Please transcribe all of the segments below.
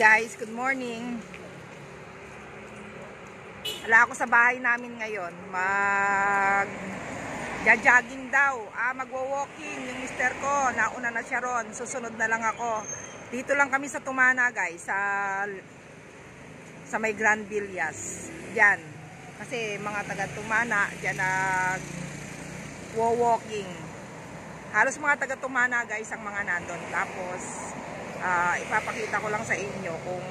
Guys, good morning. Wala ako sa bahay namin ngayon. Mag-jogging daw. Magwo-walking yung mister ko. Nauna na siya ron. Susunod na lang ako. Dito lang kami sa Tumana, guys. Sa may Grand Villas. Diyan. Kasi mga taga Tumana, diyan nag-walking. Halos mga taga Tumana, guys, ang mga nandun. Tapos ipapakita ko lang sa inyo kung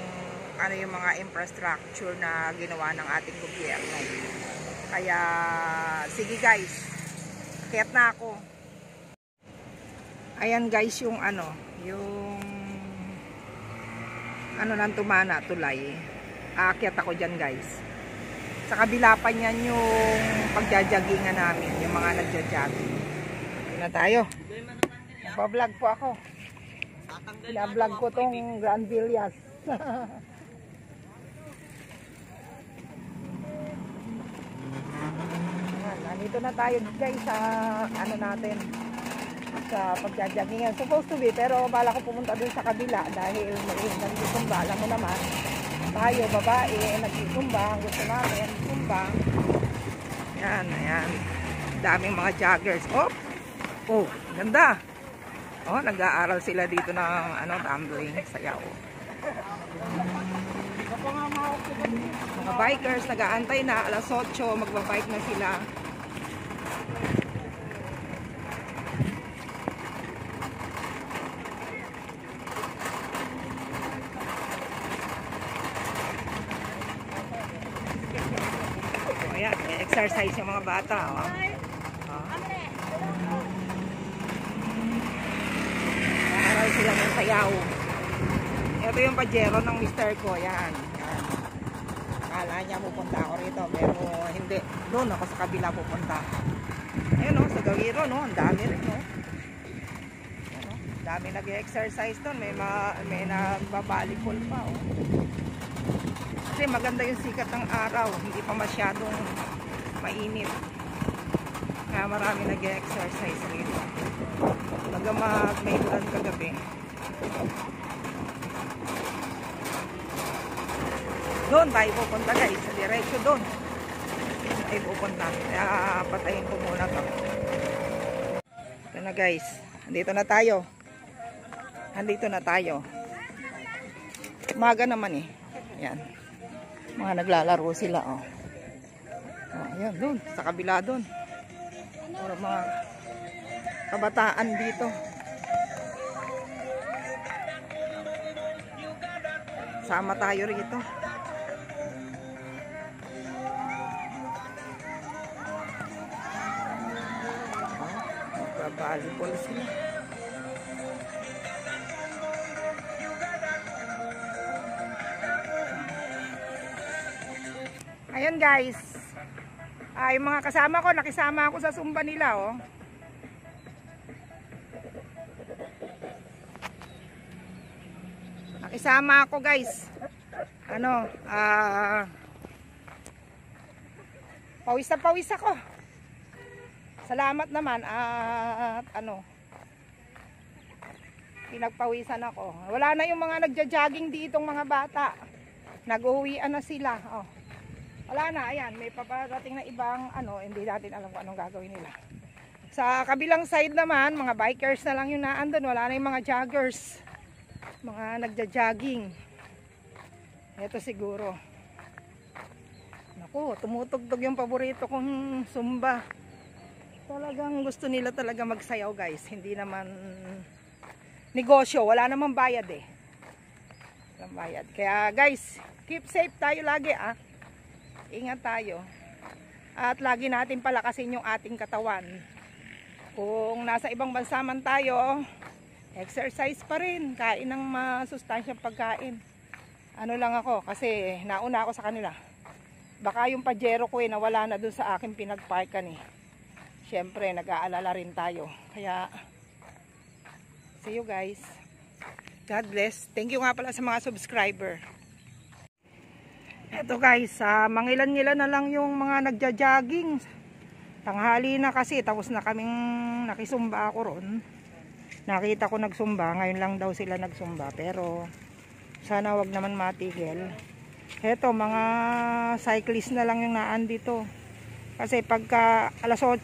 ano yung mga infrastructure na ginawa ng ating gobyerno. Kaya sige guys, kaya't na ako. Ayan guys yung ng Tumana, tulay. Aakyat ako dyan guys. Sa kabila pa niyan yung pagjajagingan namin, yung mga nagjajogging. Ito na tayo. Pa-vlog po ako. Pina-vlog ko tong Grand Villas. Nandito na tayo guys sa natin, sa pagjajagingan. Supposed to be, pero bala ko pumunta dun sa kabila dahil may nagsusumba. Alam mo naman, tayo babae, nagsusumba. Ang gusto namin, sumba. Yan, ayan. Daming mga joggers. Oh, ganda. Oh, nag-aaral sila dito ng tumbling, sayaw. Mga bikers nag-aantay na, alas 8, magbabike na sila. Oh, ayan, exercise yung mga bata, oh. Sila ng sayaw. Ito yung pajero ng mister ko. Yan. Akala niya pupunta ako rito, pero hindi. Doon ako sa kabila pupunta. Ayun o, sa gawiro no, ang dami rin no. Dami nag-exercise doon. May nagbabalikol pa oh. Kasi maganda yung sikat ng araw, hindi pa masyadong mainit. Kaya marami nag-exercise rito. May ulan kagabi. Doon tayo pupunta guys, sa diretso doon tayo pupunta. Kaya patayin ko muna to. Ito na guys, andito na tayo. Umaga naman eh. Yan, mga naglalaro sila oh. Ayan doon, sa kabila doon. Mga kabataan dito. Sama tayo rito. Magbabalibol sila. Ayan guys. Yung mga kasama ko, nakisama ako sa sumba nila oh. Nakisama ako guys. Pawis na pawis ako. Salamat naman at pinagpawisan ako. Wala na yung mga nagja-jogging ditong mga bata. Nag-uwian na sila. Oh. Wala na, ayan, may paparating na ibang hindi natin alam kung anong gagawin nila. Sa kabilang side naman, mga bikers na lang yung naandun. Wala na yung mga joggers. Mga nagja-jogging. Ito siguro. Naku, tumutugtog yung paborito kong sumba. Talagang gusto nila talaga magsayaw guys. Hindi naman negosyo. Wala namang bayad eh. Walang bayad. Kaya guys, keep safe tayo lagi ah. Ingat tayo. At lagi natin palakasin yung ating katawan. Kung nasa ibang bansa man tayo, exercise pa rin. Kain ng masustansyang pagkain. Lang ako kasi nauna ako sa kanila. Baka yung pajero ko nawala na dun sa aking pinagparkan eh. Siyempre nag-aalala rin tayo. Kaya see you guys. God bless. Thank you nga pala sa mga subscriber. Eto guys, mangilan-ngilan na lang yung mga nagja-jogging. Tanghali na kasi, tapos na kaming nakisumba ako ron. Nakita ko nagsumba, ngayon lang daw sila nagsumba. Pero Sana wag naman matigil. Heto, mga cyclist na lang yung naan dito. Kasi pagka alas 8,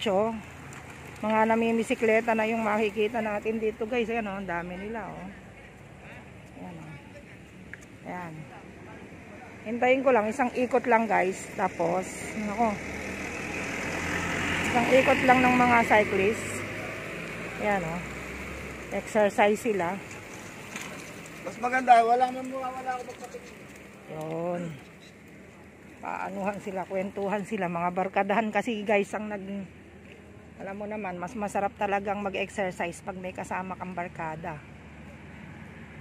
mga namimisikleta na yung makikita natin dito guys. Ayan o, ang dami nila o. Ayan o. Ayan. Hintayin ko lang, isang ikot lang guys. Tapos, nako. Isang ikot lang ng mga cyclist. Ayan o. Exercise sila. Mas maganda, wala ako magpatingin. Yun. Paanuhan sila, kwentuhan sila, mga barkadahan kasi guys ang alam mo naman, mas masarap talagang mag-exercise pag may kasama kang barkada.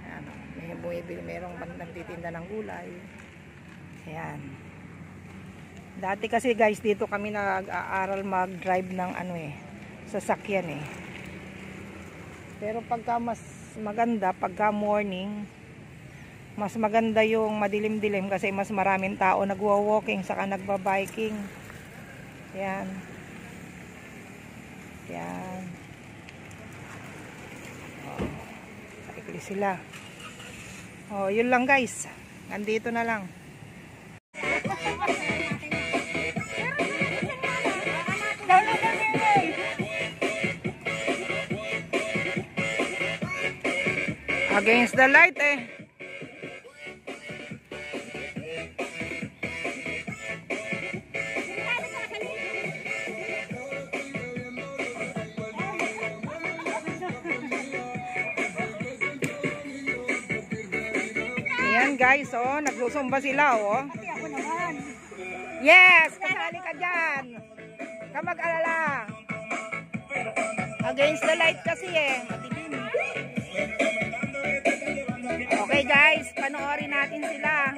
Ayan, may bumibili, merong nagtitinda ng gulay. Ayan. Dati kasi guys, dito kami nag-aaral mag-drive ng sasakyan eh. Pero pagka mas maganda, pagka morning, mas maganda yung madilim-dilim kasi mas maraming tao nagwa-walking saka nagba-biking. Yan. Yan. Oh, cycle sila. Oh, yun lang guys. Nandito na lang. Against the light eh. Ayan guys, oh, nagsusumba sila, oh. Yes, kasali ka dyan. Ka mag-alala. Against the light kasi eh. Madilim. Okay guys, panoorin natin sila.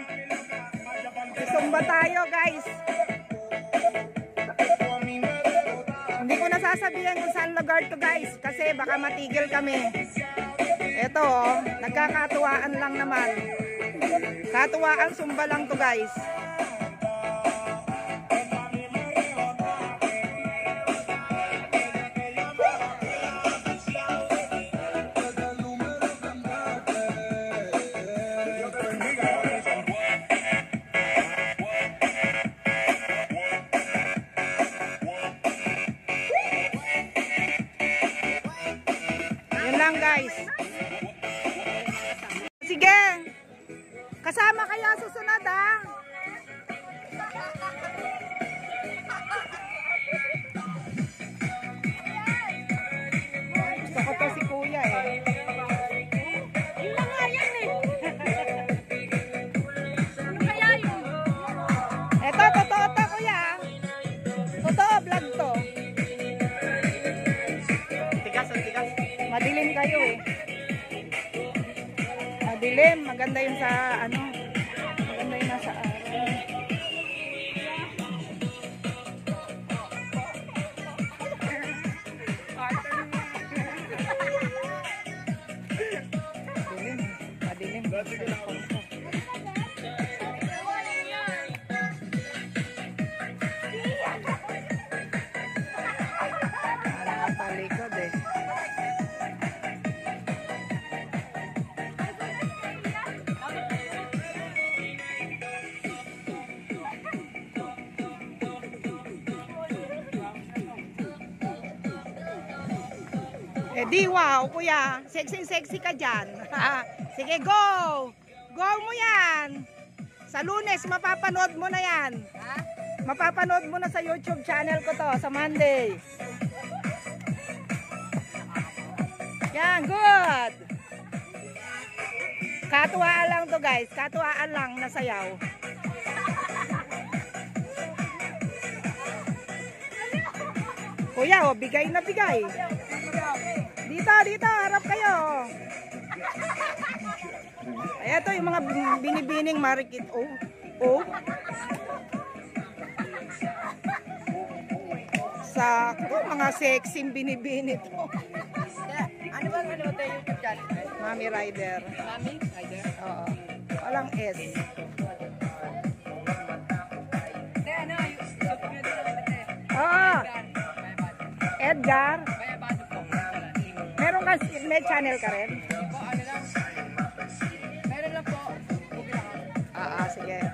Susumba tayo guys. Hindi ko nasasabihan kung saan lugar to guys, kasi baka matigil kami. Ito oh, nagkakatuwaan lang naman. Katuwaan sumba lang to guys. Yun lang guys. Sige. Kasama kaya susunod ha. Gusto ko to si kuya eh. Yun na nga yan eh. Ano kaya yun? Eto, totoo to kuya. Totoo, vlog to. Tigas. Madilim kayo eh. Madilim, maganda yun sa maganda yun nasa araw. Madilim. Nakatalikod eh. Eh di wow kuya, sexy ka dyan. Sige go! Go mo yan! Sa Lunes mapapanood mo na yan. Mapapanood mo na sa YouTube channel ko to sa Monday. Yan, good! Katuwaan lang to guys, katuwaan lang na sayaw. Kuya, oh, bigay na bigay. Dito, harap kayo. Ay, ito yung mga binibining marikit. Oh. Sakto, mga sexy binibini to. Ano ba YouTube channel? Mami Rider. Mami Rider? Oo. Walang S. Edgar. Meron ka, may channel ka rin? Meron lang po. Sige.